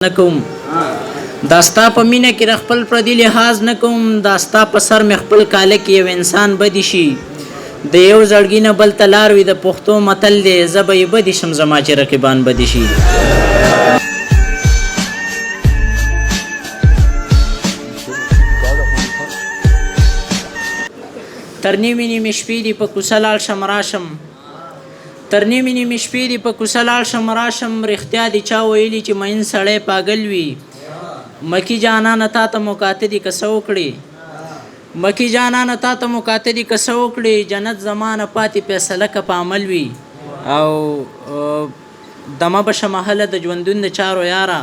نکوم داستا په مینه کې خپل پردي لحاظ نکوم داستا په سر مې خپل کاله کې یو انسان بدی شي د یو زړګي نه بل تلار وي د پښتو متل دی زه به یې بدی شم زما چې رقیبان بدی شي تر نیمې نیمې شپې دي په کوڅه لاړ شم راشم تر نیمې نیمې شپې دي په کوڅه لاړ شم راشم رښتیا دي چا ویلي چې مین سړی پاگل وي مکی جانانه تا ته مکاته دي که څه وکړي مکی جانانه تا ته مکاته دي که څه وکړي جنت زمانه پاتې فیصله که په عمل وي او دمه به شمهله د ژوندون د چارو یاره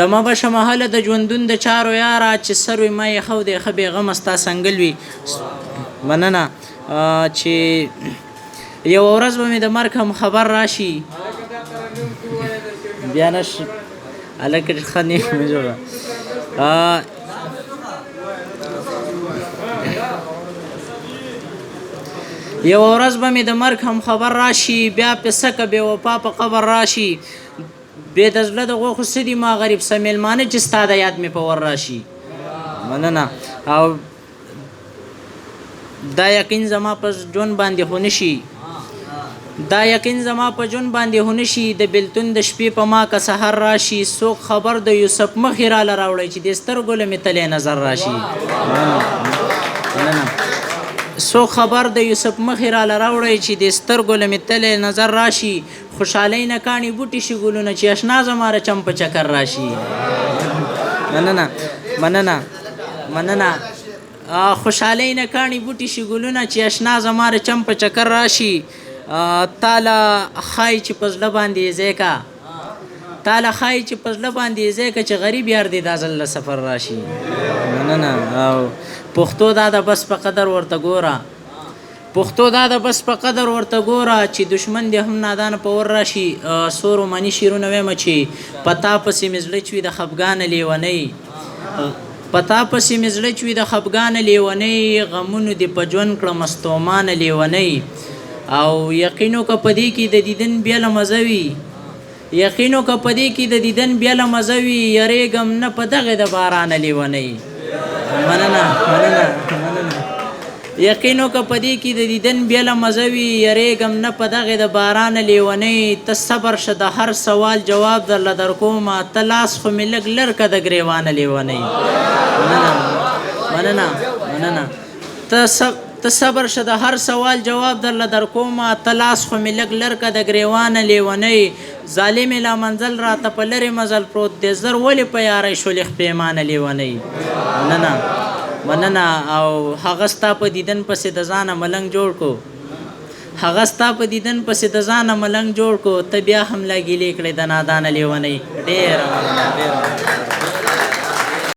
دمه به شمهله د ژوندون د چارو یاره چې سر وي ما یې خو دی ښه بېغمه ستا سنګل وي مننه چې یو ورځ به مې د مرګ هم خبر راشي بیا نش هلکه ښه نیک مې جوړه یو ورځ به مې د مرګ هم خبر راشي بیا پسه که بې وفا په قبر راشي بې د زړه د غوښو څه دي ما غریب څه میلمانه چې ستا د یاد مې په ور راشي مننه او دا یقین زما په ژوند باندې خو نشي دا یقین زما په جون باندې هونشي د بلتون د شپې په ما که سحر راشي څوک خبر د یوسف مخې راله راوړی چې د سترګو له مې تلی نظر راشي څوک خبر د یوسف مخې راله راوړی چې د سترګو له مې تلی نظر راشي خوشحالۍ نه کاڼي بوټي شي ګلونه چې اشنا زما رچم په چکر راشي مننه مننه مننه خوشحالۍ نه کاڼي بوټي شي ګلونه چې اشنا زما رچم په چکر راشي تاله خای چې په زړه باندې ځای کا تاله خای چې په زړه باندې ځای کا چې غریب یار دی دا ځل له سفر راشي مننه او پښتو دا د بس په قدر ورته ګوره پښتو دا د بس په قدر ورته ګوره چې دشمن دی هم نادان په ور راشي څو روماني شعرونه وایم چې پتا پسې مې زړه چوي د خفګانه لیونۍ پتا پسې مې زړه چوي د خفګانه لیونۍ غمونو دې په ژوند کړه مستومانه لیونۍ او یقینو که پدې کې د دیدن بیا له مزه وي یقینو که پدې کې د دیدن بیا له مزه وي یریږم نه په دغې د بارانه لیونۍ مننه مننه مننه یقینو که پدې کې د دیدن بیا له مزه وي یریږم نه په دغې د بارانه لیونۍ ته صبر شه د هر سوال جواب درله درکومه ته لاس خو مې لږ لر که د ګریوانه لیونۍ مننه مننه مننه ته صبر شه د هر سوال جواب درله درکومه ته لاس خو مې لږ لر که د ګریوانه لیونۍ ظالمې لا منزل راته په لرې مزل پروت دی زر ولې په یارۍ شولې خپېمانه لیونۍ مننه مننه او هغه ستا په دیدن پسې د ځانه ملنګ جوړ کو هغه ستا په دیدن پسې د ځانه ملنګ جوړ کو ته بیا هم لا ګیلې کړې د نادانه لیونۍ ډېره مننه ډېره